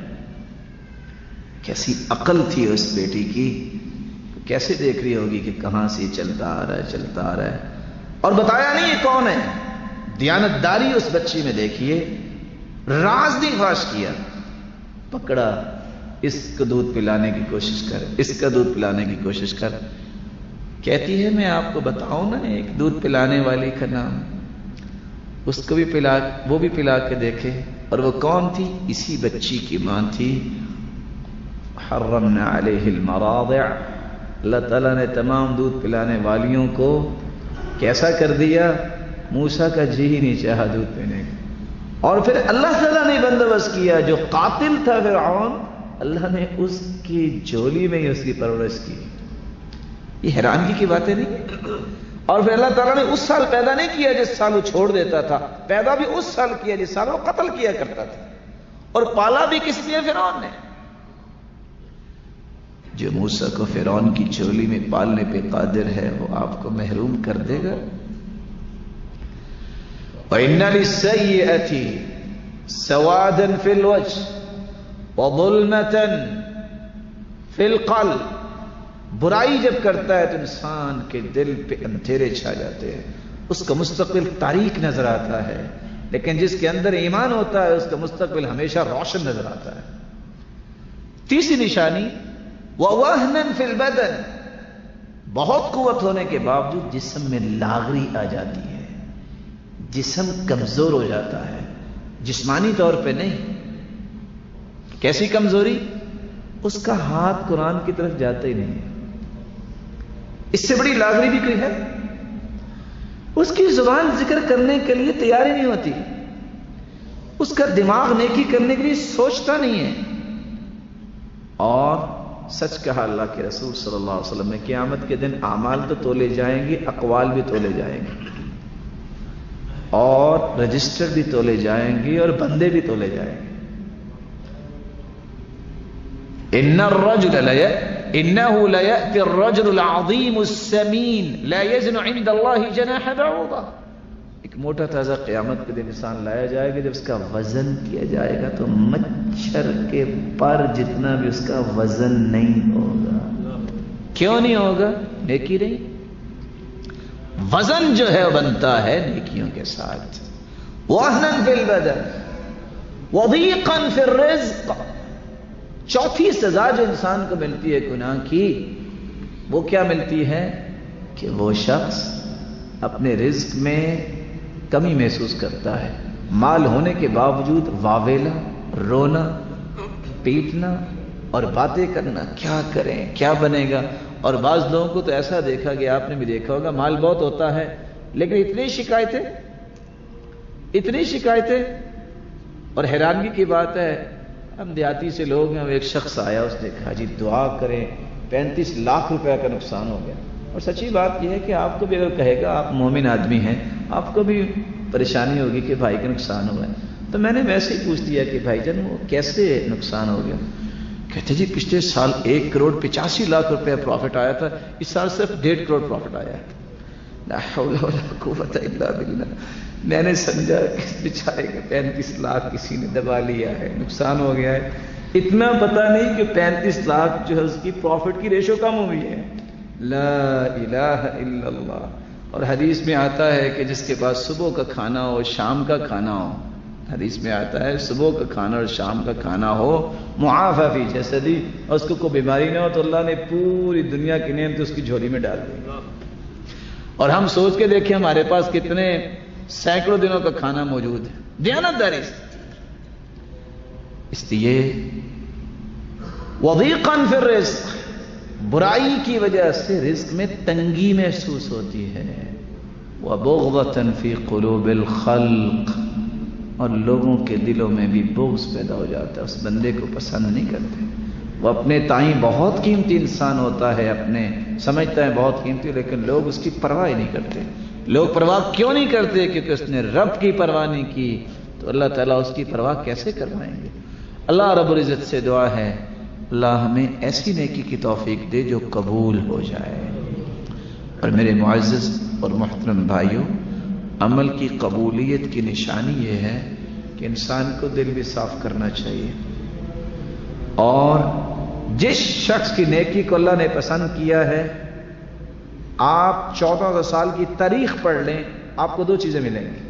کیسی عقل تھی اس بیٹی کی، کیسے دیکھ رہی ہوگی کہ کہاں سے چلتا آ رہا ہے چلتا آ رہا ہے. اور بتایا نہیں یہ کون ہے. دیانتداری اس بچی میں دیکھیے. راز نہیں فاش کیا، پکڑا، اس کو دودھ پلانے کی کوشش کر، اس کا دودھ پلانے کی کوشش کر. کہتی ہے میں آپ کو بتاؤں نا ایک دودھ پلانے والی کا نام. اس کو بھی وہ بھی پلا کے دیکھے. اور وہ کون تھی؟ اسی بچی کی ماں تھی. حرمنا علیہ المراضع، اللہ تعالیٰ نے تمام دودھ پلانے والیوں کو کیسا کر دیا؟ موسیٰ کا جی ہی نہیں چاہا دودھ پینے کا. اور پھر اللہ تعالیٰ نے بندوبست کیا، جو قاتل تھا فرعون، اللہ نے اس کی جھولی میں ہی اس کی پرورش کی. یہ حیرانگی کی باتیں نہیں. اور پھر اللہ تعالیٰ نے اس سال پیدا نہیں کیا جس سال وہ چھوڑ دیتا تھا، پیدا بھی اس سال کیا جس سال وہ قتل کیا کرتا تھا. اور پالا بھی کس لیے؟ فرعون نے. جو موسیٰ کو فرعون کی جھولی میں پالنے پہ قادر ہے، وہ آپ کو محروم کر دے گا. وَإِنَّ لِلسَّيِّئَةِ سَوَادًا فِي الْوَجْهِ وَظُلْمَةً فی القلب، برائی جب کرتا ہے تو انسان کے دل پہ اندھیرے چھا جاتے ہیں، اس کا مستقبل تاریک نظر آتا ہے، لیکن جس کے اندر ایمان ہوتا ہے اس کا مستقبل ہمیشہ روشن نظر آتا ہے۔ تیسری نشانی وَوَهْنًا فِي الْبَدَنِ، بہت قوت ہونے کے باوجود جسم میں لاغری آ جاتی ہے، جسم کمزور ہو جاتا ہے، جسمانی طور پہ نہیں۔ کیسی کمزوری؟ اس کا ہاتھ قرآن کی طرف جاتا ہی نہیں ہے۔ اس سے بڑی لاغری بھی کوئی ہے؟ اس کی زبان ذکر کرنے کے لیے تیار ہی نہیں ہوتی، اس کا دماغ نیکی کرنے کے لیے سوچتا نہیں ہے۔ اور سچ کہا اللہ کے رسول صلی اللہ علیہ وسلم نے، قیامت کے دن اعمال تو تولے جائیں گے، اقوال بھی تولے جائیں گے، اور رجسٹر بھی تولے جائیں گے، اور بندے بھی تولے جائیں گے۔ انه ليأتي الرجل العظيم السمين لا يزن عند الله جناح بعوضة، ایک موٹا تازہ قیامت کے دن انسان لایا جائے گا، جب اس کا وزن کیا جائے گا تو مچھر کے پر جتنا بھی اس کا وزن نہیں ہوگا۔ کیوں نہیں ہوگا؟ نیکی نہیں۔ وزن جو ہے بنتا ہے نیکیوں کے ساتھ۔ وَهْنًا فِي الْبَدَنِ وَضِيقًا فِي الرِّزْقِ، چوتھی سزا جو انسان کو ملتی ہے گناہ کی، وہ کیا ملتی ہے کہ وہ شخص اپنے رزق میں کمی محسوس کرتا ہے، مال ہونے کے باوجود واویلا، رونا، پیٹنا اور باتیں کرنا، کیا کریں، کیا بنے گا۔ اور بعض لوگوں کو تو ایسا دیکھا کہ آپ نے بھی دیکھا ہوگا، مال بہت ہوتا ہے لیکن اتنی شکایتیں، اور حیرانگی کی بات ہے، ہم دیہاتی سے لوگ ہیں، ایک شخص آیا، اس نے کہا جی دعا کریں 35 لاکھ روپے کا نقصان ہو گیا۔ اور سچی بات یہ ہے کہ آپ کو بھی اگر کہے گا، آپ مومن آدمی ہیں، آپ کو بھی پریشانی ہوگی کہ بھائی کا نقصان ہوا ہے۔ تو میں نے ویسے ہی پوچھ دیا کہ بھائی جان وہ کیسے نقصان ہو گیا؟ کہتے جی پچھلے سال 1 کروڑ 85 لاکھ روپے پروفٹ آیا تھا، اس سال صرف 1.5 کروڑ پروفٹ آیا ہے۔ لا حول ولا قوت الا باللہ۔ میں نے سمجھا کہ اس بیچارے کا 35 لاکھ کسی نے دبا لیا ہے، نقصان ہو گیا ہے۔ اتنا پتہ نہیں کہ 35 لاکھ جو ہے اس کی پروفٹ کی ریشو کم ہوئی ہے۔ لا الہ الا اللہ۔ اور حدیث میں آتا ہے کہ جس کے پاس صبح کا کھانا ہو، شام کا کھانا ہو، حدیث میں آتا ہے صبح کا کھانا اور شام کا کھانا ہو، معافی فی جسدی، اور اس کو کوئی بیماری نہ ہو، تو اللہ نے پوری دنیا کی نعمت اس کی جھولی میں ڈال دی۔ اور ہم سوچ کے دیکھیں ہمارے پاس کتنے سینکڑوں دنوں کا کھانا موجود ہے، دیانتداری سے۔ اس لیے وضیقاً فی الرزق، برائی کی وجہ سے رزق میں تنگی محسوس ہوتی ہے، وبغضۃ فی قلوب الخلق، اور لوگوں کے دلوں میں بھی بغض پیدا ہو جاتا ہے، اس بندے کو پسند نہیں کرتے۔ وہ اپنے تائیں بہت قیمتی انسان ہوتا ہے، اپنے سمجھتا ہے بہت قیمتی، لیکن لوگ اس کی پرواہ نہیں کرتے۔ لوگ پرواہ کیوں نہیں کرتے؟ کیونکہ اس نے رب کی پرواہ نہیں کی، تو اللہ تعالیٰ اس کی پرواہ کیسے کروائیں گے؟ اللہ رب العزت سے دعا ہے اللہ ہمیں ایسی نیکی کی توفیق دے جو قبول ہو جائے۔ اور میرے معزز اور محترم بھائیوں، عمل کی قبولیت کی نشانی یہ ہے کہ انسان کو دل بھی صاف کرنا چاہیے، اور جس شخص کی نیکی کو اللہ نے پسند کیا ہے، آپ 1400 سال کی تاریخ پڑھ لیں، آپ کو 2 چیزیں ملیں گی۔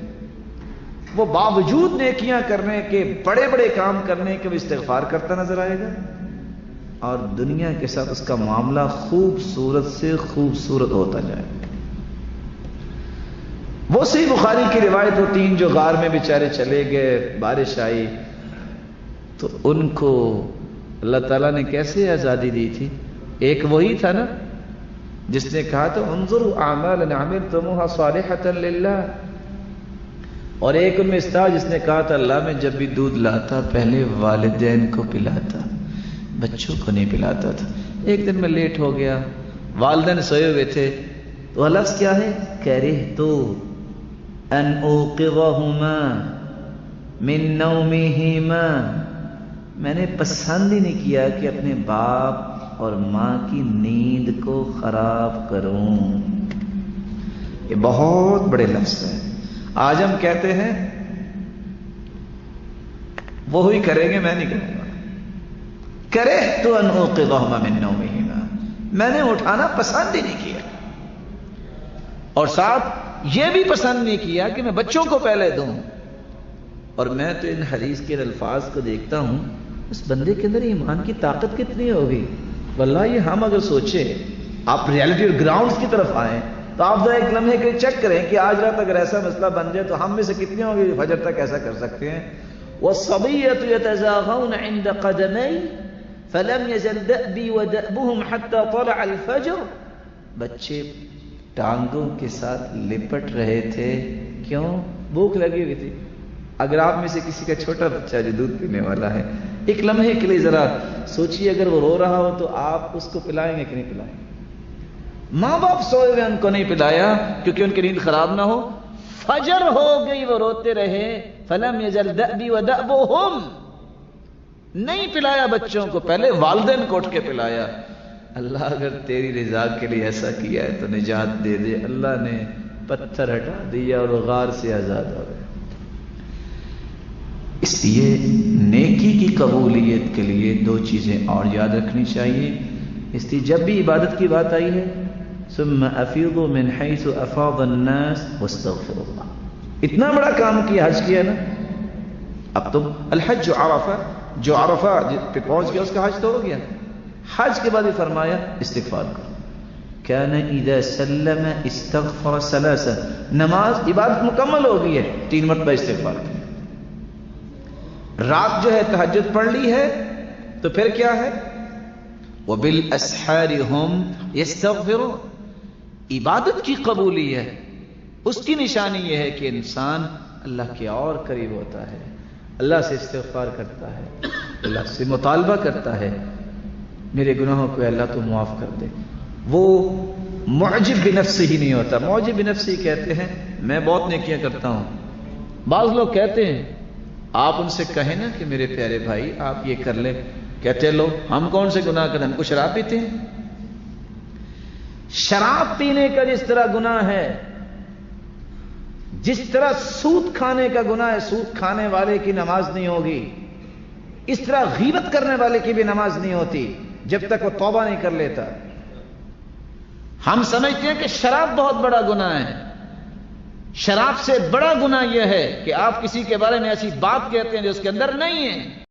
وہ باوجود نیکیاں کرنے کے، بڑے بڑے کام کرنے کے، وہ استغفار کرتا نظر آئے گا، اور دنیا کے ساتھ اس کا معاملہ خوبصورت سے خوبصورت ہوتا جائے گا۔ وہ صحیح بخاری کی روایت ہوتی ہیں جو غار میں بیچارے چلے گئے، بارش آئی تو ان کو اللہ تعالیٰ نے کیسے آزادی دی تھی؟ ایک وہی تھا نا جس نے کہا تھا انظروا اعمالا عملتموها صالحة للہ، اور ایک ان میں تھا جس نے کہا تھا اللہ میں جب بھی دودھ لاتا پہلے والدین کو پلاتا، بچوں کو نہیں پلاتا تھا۔ ایک دن میں لیٹ ہو گیا، والدین سوئے ہوئے تھے، تو لفظ کیا ہے؟ کرہت ان اوقظہما من نومہما، میں نے پسند ہی نہیں کیا کہ اپنے باپ اور ماں کی نیند کو خراب کروں۔ یہ بہت بڑے لفظ ہیں۔ آج ہم کہتے ہیں وہی کریں گے، میں نہیں کروں گا۔ کرہت ان اوقظہما من نومہما، میں نے اٹھانا پسند ہی نہیں کیا، اور ساتھ یہ بھی پسند نہیں کیا کہ میں بچوں کو پہلے دوں۔ اور میں تو ان حدیث کے الفاظ کو دیکھتا ہوں، اس بندے کے اندر ایمان کی طاقت کتنی ہوگی۔ واللہ یہ ہم اگر سوچیں، آپ ریالٹی اور گراؤنڈز کی طرف آئیں تو آپ ذرا ایک لمحے کے چیک کریں کہ آج رات اگر ایسا مسئلہ بن جائے تو ہم میں سے کتنے ہوں گے فجر تک ایسا کر سکتے ہیں۔ وَالصَّبِيَّةُ يَتَزَاغَوْنَ عِنْدَ قَدَمَيْ فَلَمْ يَزَلْ دَأْبِي وَدَأْبُهُمْ حَتَّى طَلَعَ الْفَجْرُ، بچے ٹانگوں کے ساتھ لپٹ رہے تھے، کیوں؟ بھوک لگی ہوئی تھی۔ اگر آپ میں سے کسی کا چھوٹا بچہ جو دودھ پینے والا ہے، ایک لمحے کے لیے ذرا سوچئے، اگر وہ رو رہا ہو تو آپ اس کو پلائیں گے کہ نہیں پلائیں گے؟ ماں باپ سوئے ہوئے ان کو نہیں پلایا کیونکہ ان کی نیند خراب نہ ہو، فجر ہو گئی وہ روتے رہے، فلم یزل دأبی ودأبهم، نہیں پلایا بچوں کو، پہلے والدین کو اٹھ کے پلایا۔ اللہ اگر تیری رضا کے لیے ایسا کیا ہے تو نجات دے دے۔ اللہ نے پتھر ہٹا دیا اور غار سے آزاد ہو گئے۔ اس لیے نیکی کی قبولیت کے لیے دو چیزیں اور یاد رکھنی چاہیے۔ اس لیے جب بھی عبادت کی بات آئی ہے، ثم افیضوا من حیث افاض الناس واستغفروا اللہ، اتنا بڑا کام کیا، حج کیا نا، اب تم الحج عرفہ، جو عرفہ پہ پہنچ گیا اس کا حج تو ہو گیا۔ حج کے بعد بھی فرمایا استغفار کرو، کان اذا سلم استغفر ثلاثا، نماز عبادت مکمل ہو گئی ہے، 3 مرتبہ استغفار کرو۔ رات جو ہے تہجد پڑھ لی ہے تو پھر کیا ہے؟ وَبِالْأَسْحَارِ هُمْ يَسْتَغْفِرُونَ، عبادت کی قبولیت اس کی نشانی یہ ہے کہ انسان اللہ کے اور قریب ہوتا ہے، اللہ سے استغفار کرتا ہے، اللہ سے مطالبہ کرتا ہے میرے گناہوں کو اللہ تو معاف کر دے۔ وہ معجب بنفسہ ہی نہیں ہوتا۔ معجب بنفسہ ہی کہتے ہیں میں بہت نیکیاں کرتا ہوں۔ بعض لوگ کہتے ہیں، آپ ان سے کہیں نا کہ میرے پیارے بھائی آپ یہ کر لیں، کہتے لو ہم کون سے گناہ کریں، ہم کو شراب پیتے ہیں۔ شراب پینے کا جس طرح گناہ ہے، جس طرح سود کھانے کا گناہ ہے، سود کھانے والے کی نماز نہیں ہوگی، اس طرح غیبت کرنے والے کی بھی نماز نہیں ہوتی جب تک وہ توبہ نہیں کر لیتا۔ ہم سمجھتے ہیں کہ شراب بہت بڑا گناہ ہے، شراب سے بڑا گناہ یہ ہے کہ آپ کسی کے بارے میں ایسی بات کہتے ہیں جو اس کے اندر نہیں ہے۔